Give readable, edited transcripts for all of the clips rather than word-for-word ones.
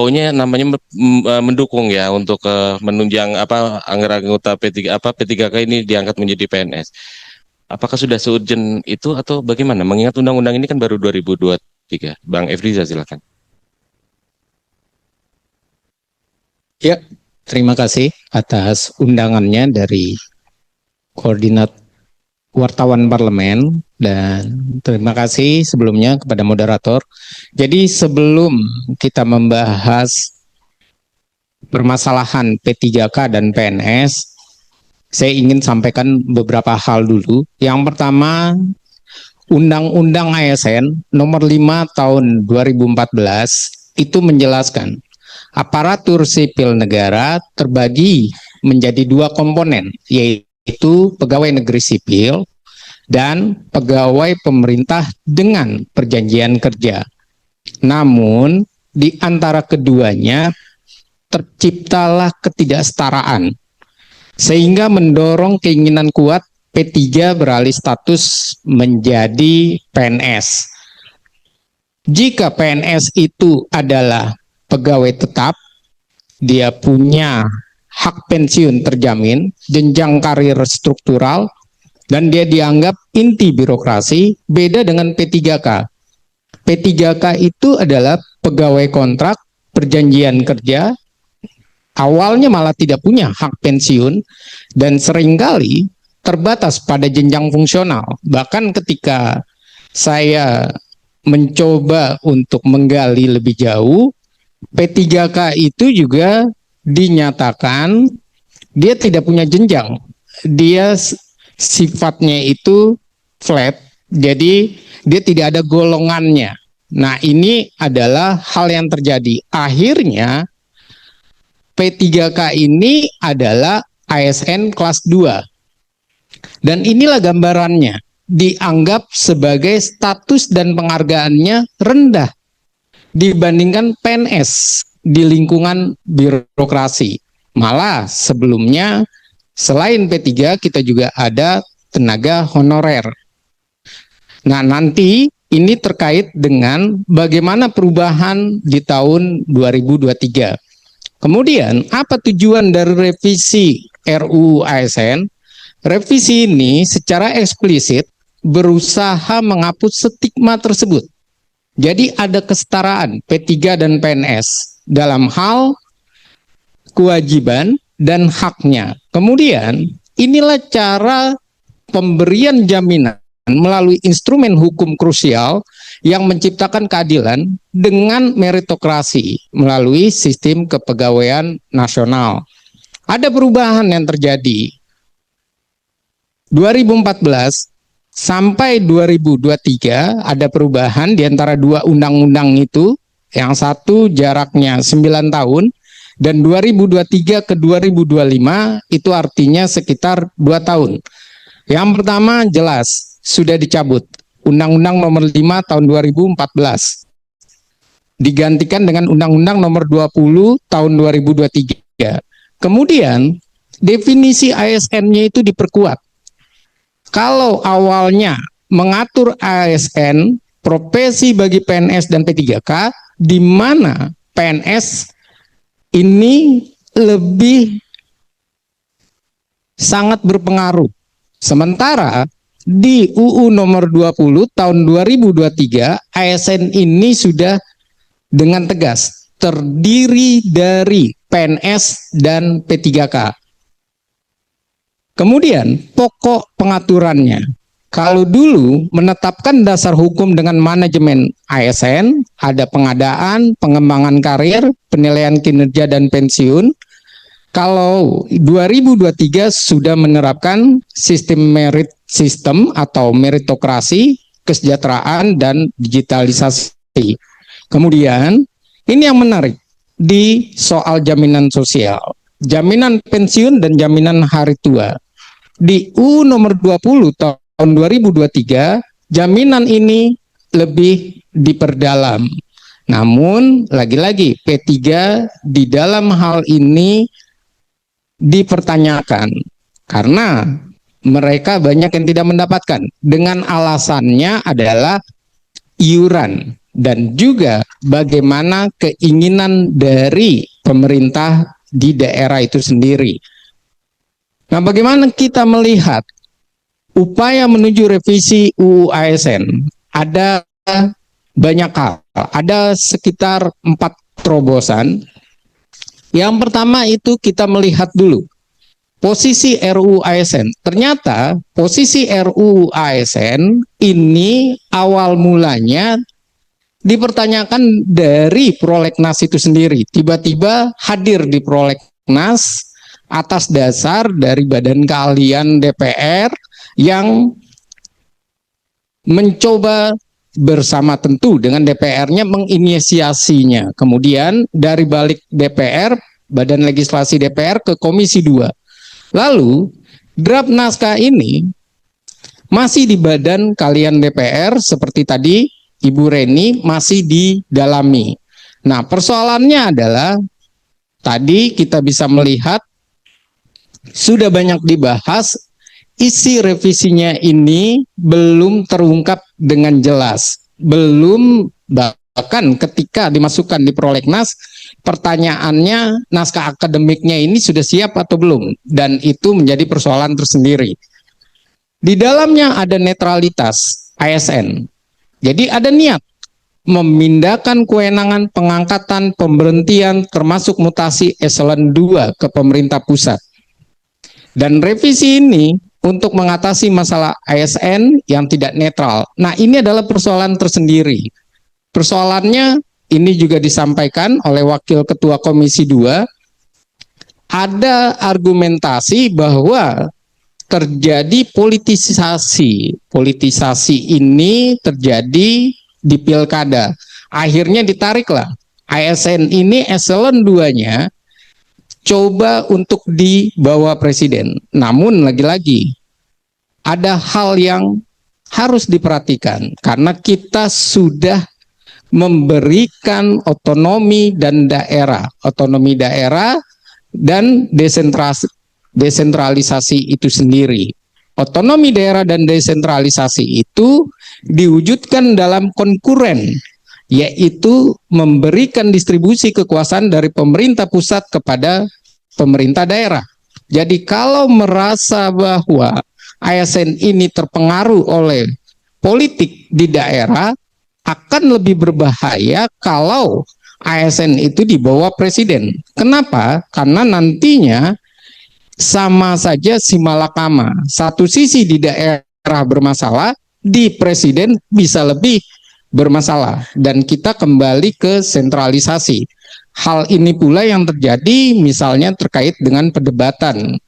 maunya namanya mendukung ya untuk menunjang apa anggota P3 apa P3K ini diangkat menjadi PNS. Apakah sudah seurgent itu atau bagaimana? Mengingat undang-undang ini kan baru 2023. Bang Efriza silakan. Ya, terima kasih atas undangannya dari koordinat wartawan parlemen dan terima kasih sebelumnya kepada moderator. Jadi sebelum kita membahas permasalahan P3K dan PNS, saya ingin sampaikan beberapa hal dulu. Yang pertama, Undang-Undang ASN nomor 5 tahun 2014 itu menjelaskan aparatur sipil negara terbagi menjadi dua komponen, yaitu pegawai negeri sipil dan pegawai pemerintah dengan perjanjian kerja. Namun, di antara keduanya terciptalah ketidaksetaraan, sehingga mendorong keinginan kuat P3 beralih status menjadi PNS. Jika PNS itu adalah pegawai tetap, dia punya hak pensiun terjamin, jenjang karir struktural, dan dia dianggap inti birokrasi, beda dengan P3K. P3K itu adalah pegawai kontrak, perjanjian kerja, awalnya malah tidak punya hak pensiun, dan seringkali terbatas pada jenjang fungsional. Bahkan ketika saya mencoba untuk menggali lebih jauh, P3K itu juga dinyatakan dia tidak punya jenjang. Dia sifatnya itu flat, jadi dia tidak ada golongannya. Nah, ini adalah hal yang terjadi. Akhirnya P3K ini adalah ASN kelas 2. Dan inilah gambarannya. Dianggap sebagai status dan penghargaannya rendah dibandingkan PNS di lingkungan birokrasi. Malah sebelumnya selain P3 kita juga ada tenaga honorer. Nah, nanti ini terkait dengan bagaimana perubahan di tahun 2023. Kemudian apa tujuan dari revisi RUU ASN? Revisi ini secara eksplisit berusaha menghapus stigma tersebut. Jadi ada kesetaraan P3 dan PNS dalam hal kewajiban dan haknya. Kemudian inilah cara pemberian jaminan melalui instrumen hukum krusial yang menciptakan keadilan dengan meritokrasi melalui sistem kepegawaian nasional. Ada perubahan yang terjadi. 2014 sampai 2023 ada perubahan di antara dua undang-undang itu. Yang satu jaraknya 9 tahun dan 2023 ke 2025 itu artinya sekitar 2 tahun. Yang pertama jelas sudah dicabut Undang-Undang nomor 5 tahun 2014. Digantikan dengan Undang-Undang nomor 20 tahun 2023. Kemudian definisi ASN-nya itu diperkuat. Kalau awalnya mengatur ASN profesi bagi PNS dan P3K, di mana PNS ini lebih sangat berpengaruh. Sementara di UU nomor 20 tahun 2023 ASN ini sudah dengan tegas terdiri dari PNS dan P3K. Kemudian pokok pengaturannya. Kalau dulu menetapkan dasar hukum dengan manajemen ASN, ada pengadaan, pengembangan karir, penilaian kinerja dan pensiun. Kalau 2023 sudah menerapkan sistem merit system atau meritokrasi, kesejahteraan dan digitalisasi. Kemudian ini yang menarik di soal jaminan sosial, jaminan pensiun dan jaminan hari tua. Di UU nomor 20 tahun 2023, jaminan ini lebih diperdalam. Namun, lagi-lagi P3 di dalam hal ini dipertanyakan. Karena mereka banyak yang tidak mendapatkan. Dengan alasannya adalah iuran. dan juga bagaimana keinginan dari pemerintah di daerah itu sendiri. Nah, bagaimana kita melihat upaya menuju revisi UU ASN? Ada banyak hal, ada sekitar 4 terobosan. Yang pertama itu kita melihat dulu posisi RUU ASN. Ternyata posisi RUU ASN ini awal mulanya dipertanyakan dari prolegnas itu sendiri. Tiba-tiba hadir di prolegnas atas dasar dari badan keahlian DPR yang mencoba bersama tentu dengan DPR-nya menginisiasinya. Kemudian dari balik DPR, Badan Legislasi DPR ke Komisi 2. Lalu draft naskah ini masih di Badan Keahlian DPR seperti tadi Ibu Reni masih didalami. Nah, persoalannya adalah tadi kita bisa melihat sudah banyak dibahas, isi revisinya ini belum terungkap dengan jelas. Belum, bahkan ketika dimasukkan di prolegnas, pertanyaannya naskah akademiknya ini sudah siap atau belum, dan itu menjadi persoalan tersendiri. Di dalamnya ada netralitas ASN. Jadi ada niat memindahkan kewenangan pengangkatan, pemberhentian, termasuk mutasi eselon 2 ke pemerintah pusat. Dan revisi ini untuk mengatasi masalah ASN yang tidak netral. Nah, ini adalah persoalan tersendiri. Persoalannya ini juga disampaikan oleh Wakil Ketua Komisi 2, ada argumentasi bahwa terjadi politisasi. Politisasi ini terjadi di pilkada. Akhirnya ditariklah ASN ini eselon 2-nya coba untuk dibawa presiden. Namun lagi-lagi ada hal yang harus diperhatikan karena kita sudah memberikan otonomi dan desentralisasi itu sendiri. Otonomi daerah dan desentralisasi itu diwujudkan dalam konkuren, yaitu memberikan distribusi kekuasaan dari pemerintah pusat kepada pemerintah daerah. Jadi kalau merasa bahwa ASN ini terpengaruh oleh politik di daerah, akan lebih berbahaya kalau ASN itu di bawah presiden. Kenapa? Karena nantinya sama saja simalakama. Satu sisi di daerah bermasalah, di presiden bisa lebih bermasalah. Dan kita kembali ke sentralisasi. Hal ini pula yang terjadi misalnya terkait dengan perdebatan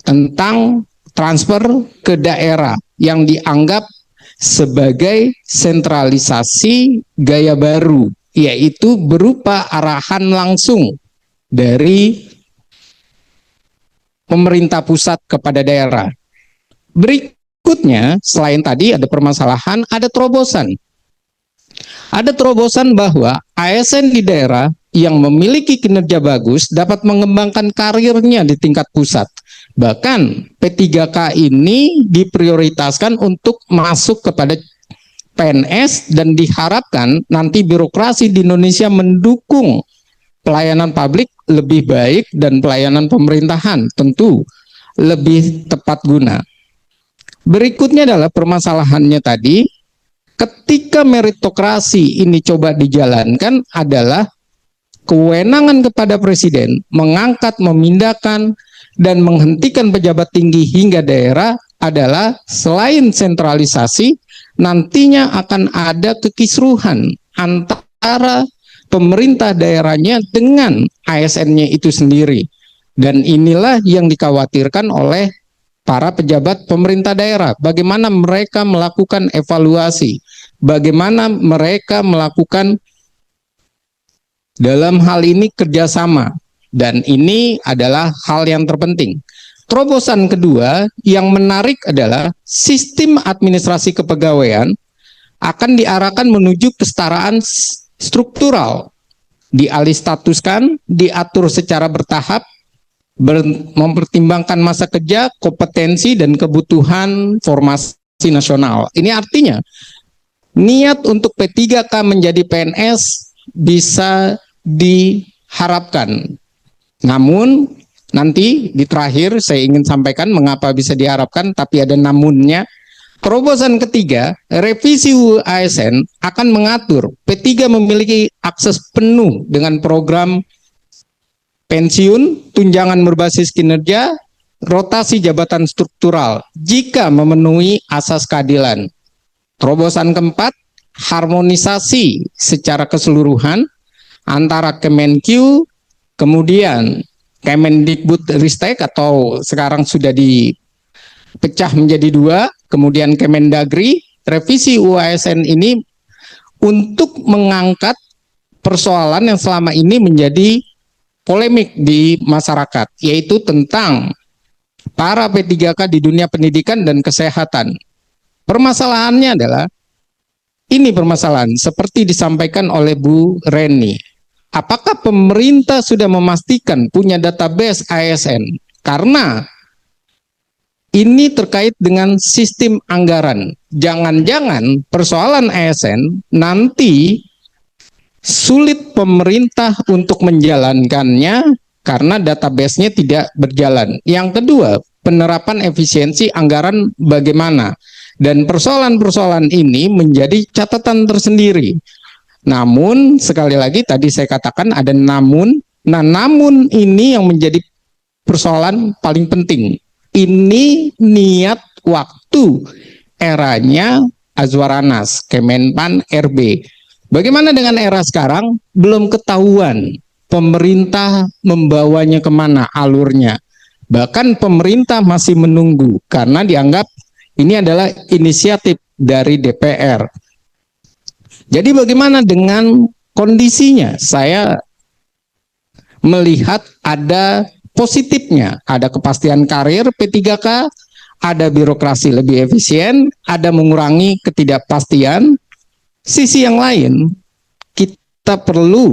tentang transfer ke daerah yang dianggap sebagai sentralisasi gaya baru, yaitu berupa arahan langsung dari pemerintah pusat kepada daerah. Berikutnya, selain tadi ada permasalahan, ada terobosan. Ada terobosan bahwa ASN di daerah yang memiliki kinerja bagus dapat mengembangkan karirnya di tingkat pusat. Bahkan P3K ini diprioritaskan untuk masuk kepada PNS dan diharapkan nanti birokrasi di Indonesia mendukung pelayanan publik lebih baik dan pelayanan pemerintahan tentu lebih tepat guna. Berikutnya adalah permasalahannya tadi, ketika meritokrasi ini coba dijalankan adalah kewenangan kepada presiden mengangkat, memindahkan, dan menghentikan pejabat tinggi hingga daerah adalah selain sentralisasi, nantinya akan ada kekisruhan antara pemerintah daerahnya dengan ASN-nya itu sendiri. Dan inilah yang dikhawatirkan oleh para pejabat pemerintah daerah. Bagaimana mereka melakukan evaluasi, bagaimana mereka melakukan dalam hal ini kerjasama. Dan ini adalah hal yang terpenting. Terobosan kedua yang menarik adalah sistem administrasi kepegawaian akan diarahkan menuju kesetaraan struktural, dialih statuskan, diatur secara bertahap, mempertimbangkan masa kerja, kompetensi, dan kebutuhan formasi nasional. Ini artinya niat untuk P3K menjadi PNS bisa diharapkan. Namun nanti di terakhir saya ingin sampaikan mengapa bisa diharapkan, tapi ada namunnya. Terobosan ketiga, revisi UU ASN akan mengatur P3 memiliki akses penuh dengan program pensiun, tunjangan berbasis kinerja, rotasi jabatan struktural jika memenuhi asas keadilan. Terobosan keempat, harmonisasi secara keseluruhan antara Kemenq, kemudian Kemendikbudristek atau sekarang sudah dipecah menjadi dua, kemudian Kemendagri. Revisi UU ASN ini untuk mengangkat persoalan yang selama ini menjadi polemik di masyarakat, yaitu tentang para P3K di dunia pendidikan dan kesehatan. Permasalahannya adalah, ini permasalahan seperti disampaikan oleh Bu Reni. Apakah pemerintah sudah memastikan punya database ASN? Karena ini terkait dengan sistem anggaran. Jangan-jangan persoalan ASN nanti sulit pemerintah untuk menjalankannya karena database-nya tidak berjalan. Yang kedua, penerapan efisiensi anggaran bagaimana? Dan persoalan-persoalan ini menjadi catatan tersendiri. Namun, sekali lagi tadi saya katakan ada namun. Nah, namun ini yang menjadi persoalan paling penting. Ini niat waktu eranya Azwaranas, Kemenpan RB. Bagaimana dengan era sekarang? Belum ketahuan pemerintah membawanya kemana alurnya. Bahkan pemerintah masih menunggu karena dianggap ini adalah inisiatif dari DPR. Jadi bagaimana dengan kondisinya? Saya melihat ada positifnya, ada kepastian karir P3K, ada birokrasi lebih efisien, ada mengurangi ketidakpastian. Sisi yang lain, kita perlu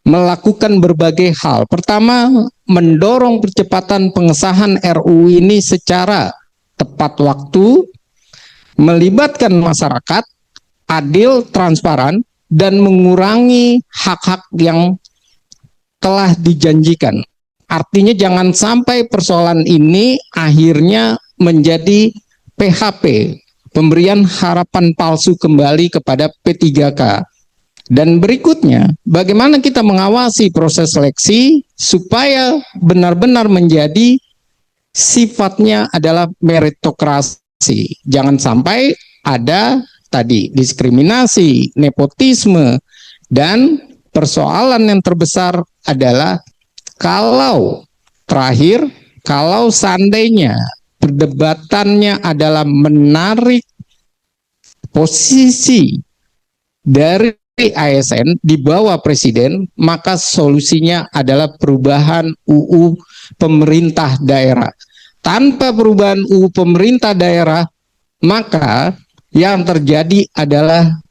melakukan berbagai hal. Pertama, mendorong percepatan pengesahan RUU ini secara tepat waktu, melibatkan masyarakat, adil, transparan, dan mengurangi hak-hak yang telah dijanjikan. Artinya jangan sampai persoalan ini akhirnya menjadi PHP, pemberian harapan palsu kembali kepada P3K. Dan berikutnya, bagaimana kita mengawasi proses seleksi supaya benar-benar menjadi sifatnya adalah meritokrasi. Jangan sampai ada tadi diskriminasi, nepotisme, dan persoalan yang terbesar adalah kalau seandainya perdebatannya adalah menarik posisi dari ASN di bawah presiden, maka solusinya adalah perubahan UU pemerintah daerah. Tanpa perubahan UU pemerintah daerah, maka yang terjadi adalah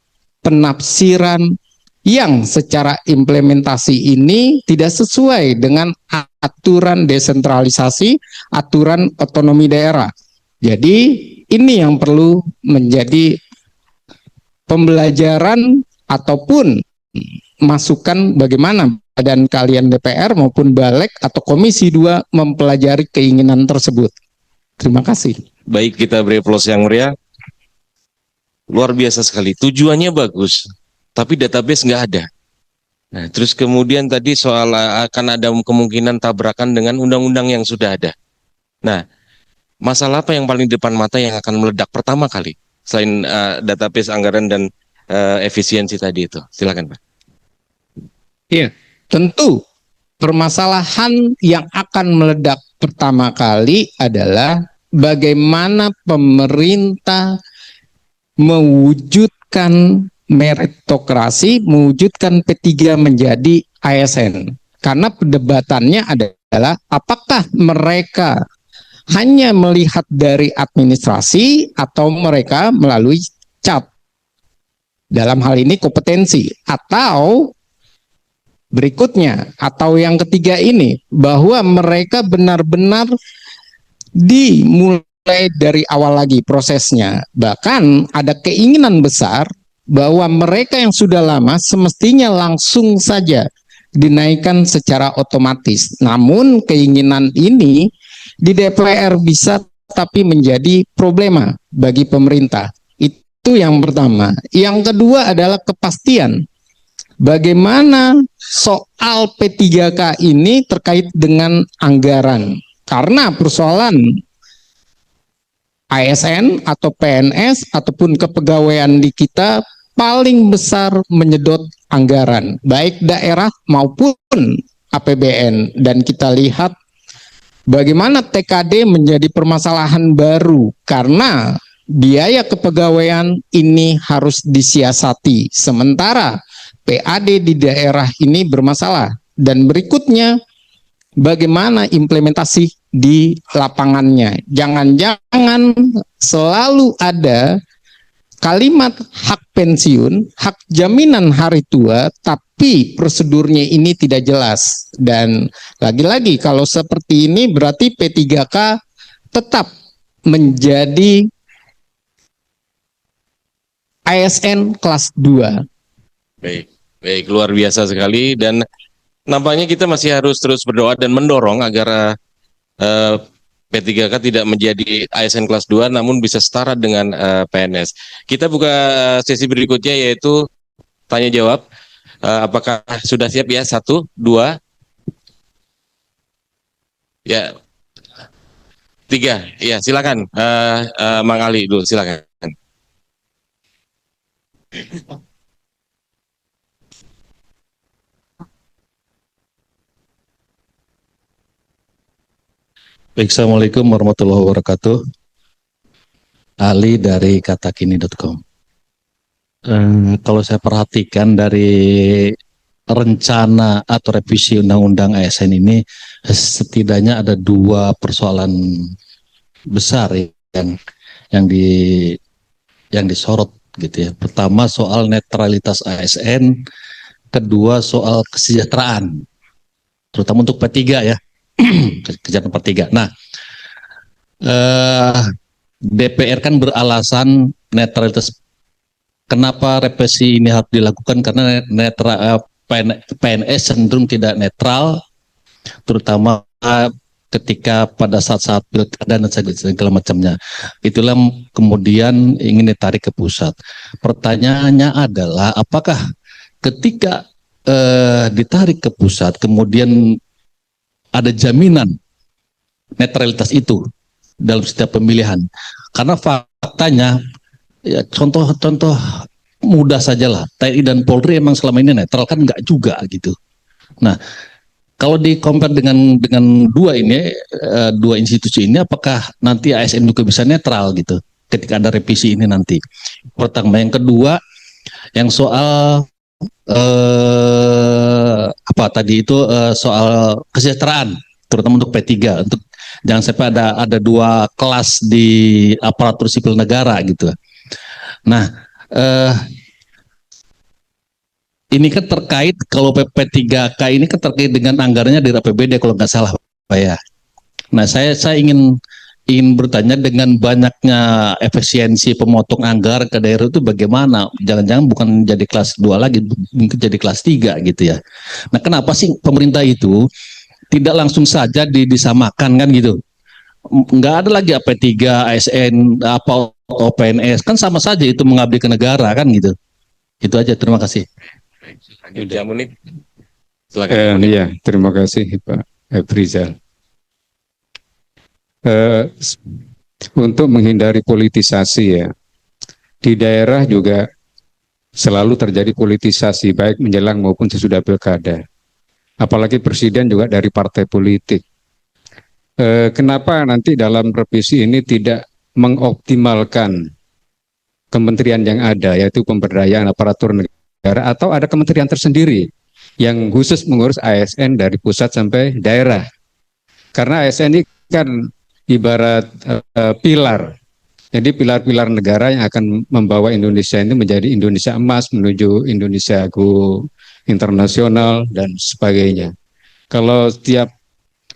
penafsiran yang secara implementasi ini tidak sesuai dengan aturan desentralisasi, aturan otonomi daerah. Jadi ini yang perlu menjadi pembelajaran ataupun masukan bagaimana badan kalian DPR maupun Balek atau Komisi 2 mempelajari keinginan tersebut. Terima kasih. Baik, kita beri aplaus yang meriah. Luar biasa sekali. Tujuannya bagus, tapi database nggak ada. Nah, terus kemudian tadi soal akan ada kemungkinan tabrakan dengan undang-undang yang sudah ada. Nah, masalah apa yang paling depan mata yang akan meledak pertama kali selain database anggaran dan efisiensi tadi itu? Silakan, Pak. Iya, tentu permasalahan yang akan meledak pertama kali adalah bagaimana pemerintah mewujudkan meritokrasi, mewujudkan P3 menjadi ASN. Karena perdebatannya adalah apakah mereka hanya melihat dari administrasi atau mereka melalui cap. Dalam hal ini kompetensi, atau berikutnya, atau yang ketiga ini, bahwa mereka benar-benar dimulai dari awal lagi prosesnya. Bahkan ada keinginan besar bahwa mereka yang sudah lama semestinya langsung saja dinaikkan secara otomatis. Namun keinginan ini di DPR bisa tapi menjadi problema bagi pemerintah. Itu yang pertama. Yang kedua adalah kepastian. Bagaimana soal P3K ini terkait dengan anggaran. Karena persoalan ASN atau PNS ataupun kepegawaian di kita paling besar menyedot anggaran, baik daerah maupun APBN. Dan kita lihat bagaimana TKD menjadi permasalahan baru karena biaya kepegawaian ini harus disiasati. Sementara PAD di daerah ini bermasalah. Dan berikutnya, bagaimana implementasi di lapangannya. Jangan-jangan selalu ada kalimat hak pensiun, hak jaminan hari tua, tapi prosedurnya ini tidak jelas. Dan lagi-lagi kalau seperti ini berarti P3K tetap menjadi ASN kelas 2. Baik, baik, luar biasa sekali, dan nampaknya kita masih harus terus berdoa dan mendorong agar P3K tidak menjadi ASN kelas 2 namun bisa setara dengan PNS. Kita buka sesi berikutnya yaitu tanya jawab. Apakah sudah siap ya? 1, 2, ya, 3. Ya, silakan. Mang Ali dulu, silakan. Baik, Assalamualaikum warahmatullahi wabarakatuh. Ali dari katakini.com. Kalau saya perhatikan dari rencana atau revisi undang-undang ASN ini, setidaknya ada 2 persoalan besar yang di yang disorot gitu ya. Pertama soal netralitas ASN, kedua soal kesejahteraan, terutama untuk P3 ya. Kesejahteraan P3. Nah, DPR kan beralasan netralitas. Kenapa revisi ini harus dilakukan? Karena PNS cenderung tidak netral, terutama ketika pada saat-saat pilkada dan segala macamnya. Itulah kemudian ingin ditarik ke pusat. Pertanyaannya adalah apakah ketika ditarik ke pusat kemudian ada jaminan netralitas itu dalam setiap pemilihan? Karena faktanya, ya, contoh mudah sajalah, TNI dan Polri emang selama ini netral kan? Enggak juga gitu. Nah, kalau di-compare dengan dua institusi ini, apakah nanti ASN juga bisa netral gitu ketika ada revisi ini nanti? Pertama. Yang kedua, yang soal soal kesejahteraan, terutama untuk P3, untuk jangan sampai ada 2 kelas di aparatur sipil negara gitu. Nah, ini kan terkait, kalau P3K ini kan terkait dengan anggarannya dari APBD kalau nggak salah Pak ya. Nah, saya ingin bertanya, dengan banyaknya efisiensi pemotong anggaran ke daerah itu bagaimana? Jangan-jangan bukan jadi kelas 2 lagi, mungkin jadi kelas 3 gitu ya. Nah, kenapa sih pemerintah itu tidak langsung saja disamakan kan gitu? Nggak ada lagi P3, ASN, apa OPNS, kan sama saja itu mengabdi ke negara kan gitu. Itu aja, terima kasih. Iya, terima kasih Pak Efrizal. Untuk menghindari politisasi ya, di daerah juga selalu terjadi politisasi baik menjelang maupun sesudah pilkada. Apalagi presiden juga dari partai politik. Kenapa nanti dalam revisi ini tidak mengoptimalkan kementerian yang ada, yaitu pemberdayaan aparatur negara, atau ada kementerian tersendiri yang khusus mengurus ASN dari pusat sampai daerah? Karena ASN ini kan ibarat pilar. Jadi pilar-pilar negara yang akan membawa Indonesia ini menjadi Indonesia emas, menuju Indonesia go internasional dan sebagainya. Kalau setiap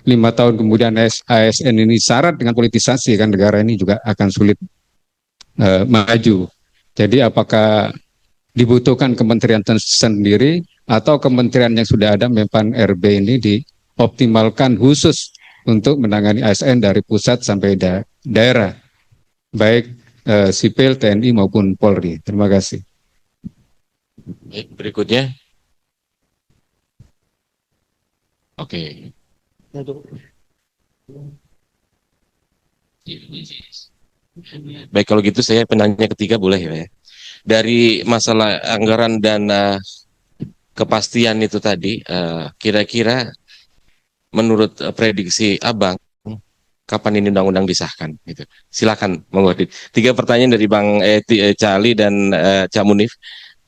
5 tahun kemudian ASN ini syarat dengan politisasi, kan negara ini juga akan sulit maju. Jadi apakah dibutuhkan kementerian sendiri atau kementerian yang sudah ada Menpan RB ini dioptimalkan khusus untuk menangani ASN dari pusat sampai daerah, baik sipil, TNI maupun Polri. Terima kasih. Baik, berikutnya. Oke. Baik, kalau gitu saya penanya ketiga boleh ya. Dari masalah anggaran dan kepastian itu tadi, kira-kira menurut prediksi Abang, kapan ini undang-undang disahkan? Gitu. Silakan, monggo. 3 pertanyaan dari Bang Cali dan Cak Munif.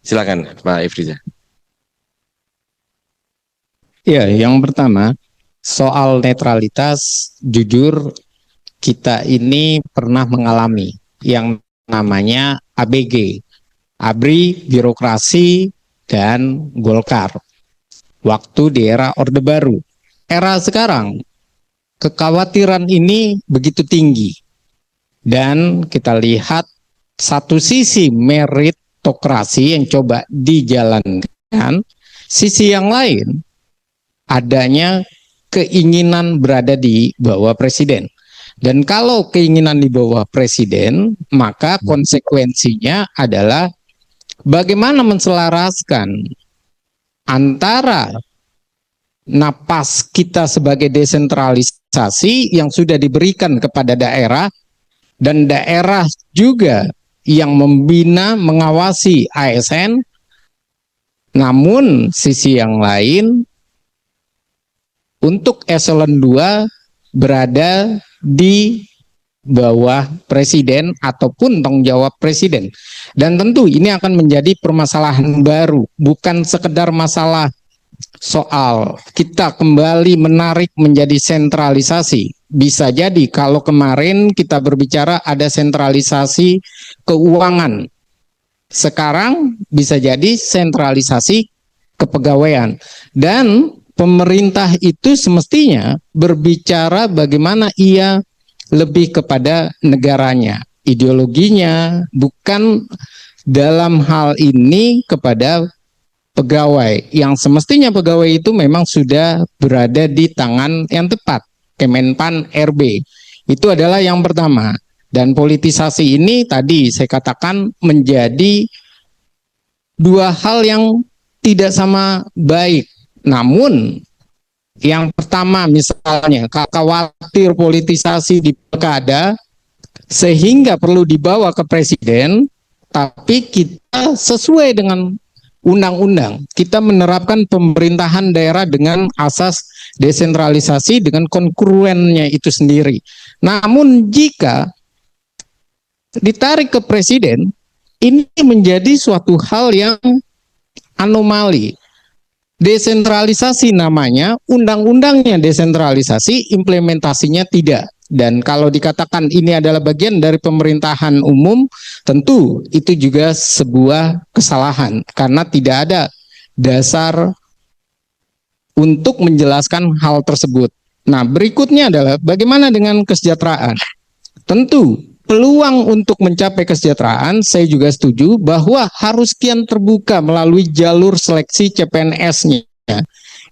Silakan, Pak Ifriza. Ya, yang pertama soal netralitas, jujur kita ini pernah mengalami yang namanya ABG, ABRI, birokrasi, dan Golkar. Waktu di era Orde Baru. Era sekarang, kekhawatiran ini begitu tinggi. Dan kita lihat satu sisi meritokrasi yang coba dijalankan, sisi yang lain adanya keinginan berada di bawah presiden. Dan kalau keinginan di bawah presiden, maka konsekuensinya adalah bagaimana menselaraskan antara napas kita sebagai desentralisasi yang sudah diberikan kepada daerah dan daerah juga yang membina, mengawasi ASN, namun sisi yang lain untuk eselon 2 berada di bawah presiden ataupun tanggung jawab presiden. Dan tentu ini akan menjadi permasalahan baru, bukan sekedar masalah soal kita kembali menarik menjadi sentralisasi. Bisa jadi kalau kemarin kita berbicara ada sentralisasi keuangan, sekarang bisa jadi sentralisasi kepegawaian. Dan pemerintah itu semestinya berbicara bagaimana ia lebih kepada negaranya, ideologinya, bukan dalam hal ini kepada pegawai, yang semestinya pegawai itu memang sudah berada di tangan yang tepat, Kemenpan RB. Itu adalah yang pertama. Dan politisasi ini tadi saya katakan menjadi dua hal yang tidak sama baik. Namun yang pertama misalnya khawatir politisasi di pilkada sehingga perlu dibawa ke presiden, tapi kita sesuai dengan undang-undang, kita menerapkan pemerintahan daerah dengan asas desentralisasi dengan kongruennya itu sendiri. Namun jika ditarik ke presiden, ini menjadi suatu hal yang anomali. Desentralisasi namanya, undang-undangnya desentralisasi, implementasinya tidak. Dan kalau dikatakan ini adalah bagian dari pemerintahan umum, tentu itu juga sebuah kesalahan karena tidak ada dasar untuk menjelaskan hal tersebut. Nah, berikutnya adalah bagaimana dengan kesejahteraan. Tentu peluang untuk mencapai kesejahteraan, saya juga setuju bahwa harus kian terbuka melalui jalur seleksi CPNS-nya.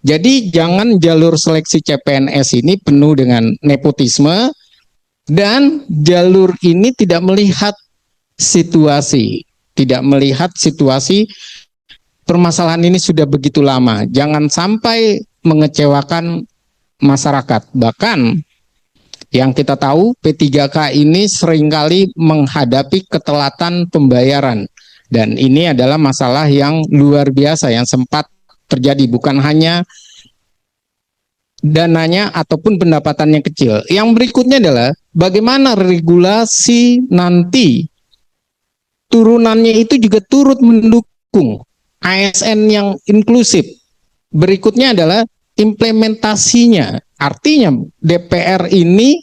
Jadi jangan jalur seleksi CPNS ini penuh dengan nepotisme dan jalur ini tidak melihat situasi, permasalahan ini sudah begitu lama. Jangan sampai mengecewakan masyarakat. Bahkan yang kita tahu P3K ini seringkali menghadapi ketelatan pembayaran. Dan ini adalah masalah yang luar biasa yang sempat terjadi, bukan hanya dananya ataupun pendapatannya kecil. Yang berikutnya adalah bagaimana regulasi nanti turunannya itu juga turut mendukung ASN yang inklusif. Berikutnya adalah implementasinya. Artinya DPR ini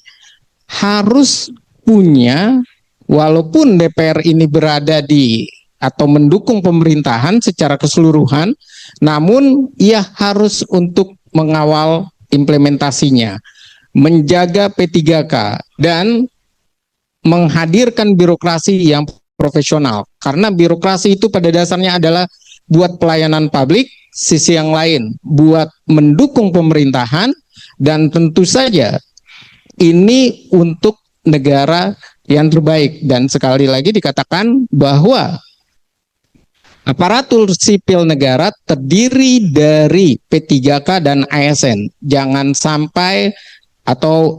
harus punya, walaupun DPR ini berada di atau mendukung pemerintahan secara keseluruhan, namun ia harus untuk mengawal implementasinya, menjaga P3K, dan menghadirkan birokrasi yang profesional. Karena birokrasi itu pada dasarnya adalah buat pelayanan publik, sisi yang lain buat mendukung pemerintahan, dan tentu saja ini untuk negara yang terbaik. Dan sekali lagi dikatakan bahwa aparatur sipil negara terdiri dari P3K dan ASN. Jangan sampai atau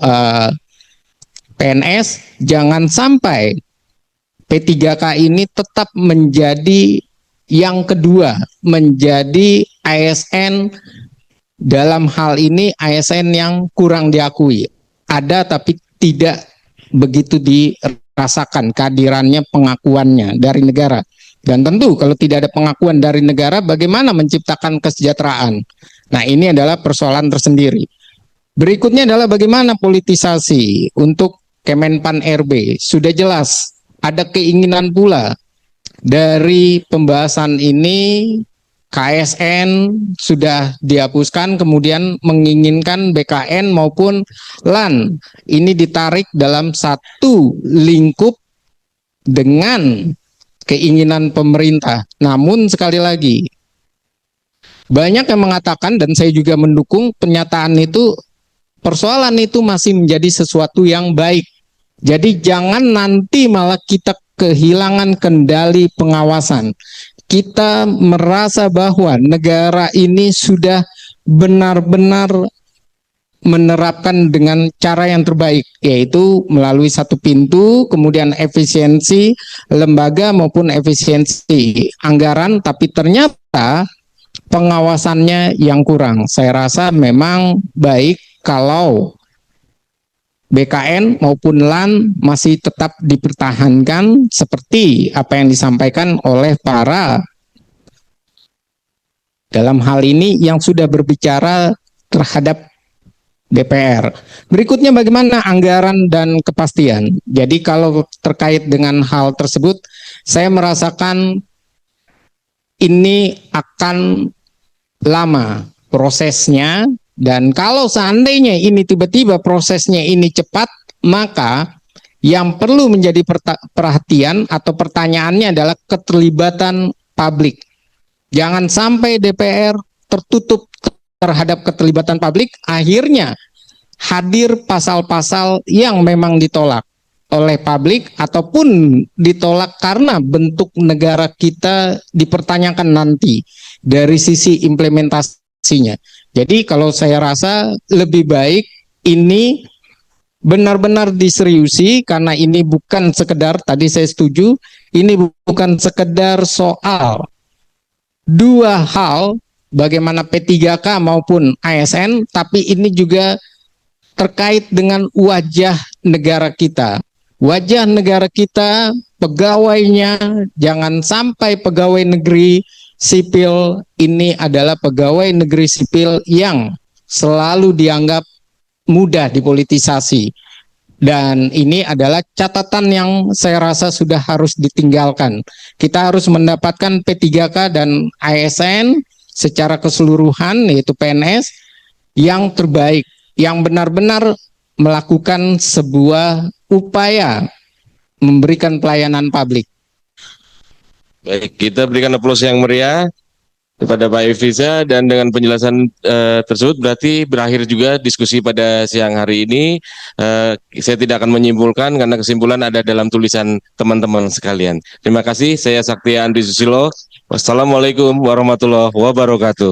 PNS, jangan sampai P3K ini tetap menjadi yang kedua, menjadi ASN. Dalam hal ini ASN yang kurang diakui. Ada tapi tidak begitu dirasakan kehadirannya, pengakuannya dari negara. Dan tentu kalau tidak ada pengakuan dari negara, bagaimana menciptakan kesejahteraan? Nah, ini adalah persoalan tersendiri. Berikutnya adalah bagaimana politisasi untuk Kemenpan RB. Sudah jelas ada keinginan pula dari pembahasan ini, KSN sudah dihapuskan, kemudian menginginkan BKN maupun LAN ini ditarik dalam satu lingkup dengan keinginan pemerintah. Namun sekali lagi, banyak yang mengatakan, dan saya juga mendukung pernyataan itu, persoalan itu masih menjadi sesuatu yang baik. Jadi jangan nanti malah kita kehilangan kendali pengawasan. Kita merasa bahwa negara ini sudah benar-benar menerapkan dengan cara yang terbaik, yaitu melalui satu pintu, kemudian efisiensi lembaga maupun efisiensi anggaran, tapi ternyata pengawasannya yang kurang. Saya rasa memang baik kalau BKN maupun LAN masih tetap dipertahankan seperti apa yang disampaikan oleh para, dalam hal ini yang sudah berbicara terhadap DPR. Berikutnya bagaimana anggaran dan kepastian. Jadi kalau terkait dengan hal tersebut, saya merasakan ini akan lama prosesnya. Dan kalau seandainya ini tiba-tiba prosesnya ini cepat, maka yang perlu menjadi perhatian atau pertanyaannya adalah keterlibatan publik. Jangan sampai DPR tertutup terhadap keterlibatan publik, akhirnya hadir pasal-pasal yang memang ditolak oleh publik ataupun ditolak karena bentuk negara kita dipertanyakan nanti dari sisi implementasinya. Jadi kalau saya rasa lebih baik ini benar-benar diseriusi, karena ini bukan sekedar, tadi saya setuju, ini bukan sekedar soal dua hal, bagaimana P3K maupun ASN, tapi ini juga terkait dengan wajah negara kita. Wajah negara kita, pegawainya, jangan sampai pegawai negeri sipil ini adalah pegawai negeri sipil yang selalu dianggap mudah dipolitisasi. Dan ini adalah catatan yang saya rasa sudah harus ditinggalkan. Kita harus mendapatkan P3K dan ASN secara keseluruhan, yaitu PNS, yang terbaik, yang benar-benar melakukan sebuah upaya memberikan pelayanan publik. Baik, kita berikan aplaus yang meriah kepada Pak Efriza, dan dengan penjelasan tersebut berarti berakhir juga diskusi pada siang hari ini. Saya tidak akan menyimpulkan karena kesimpulan ada dalam tulisan teman-teman sekalian. Terima kasih, saya Saktia Andri Susilo. Wassalamualaikum warahmatullahi wabarakatuh.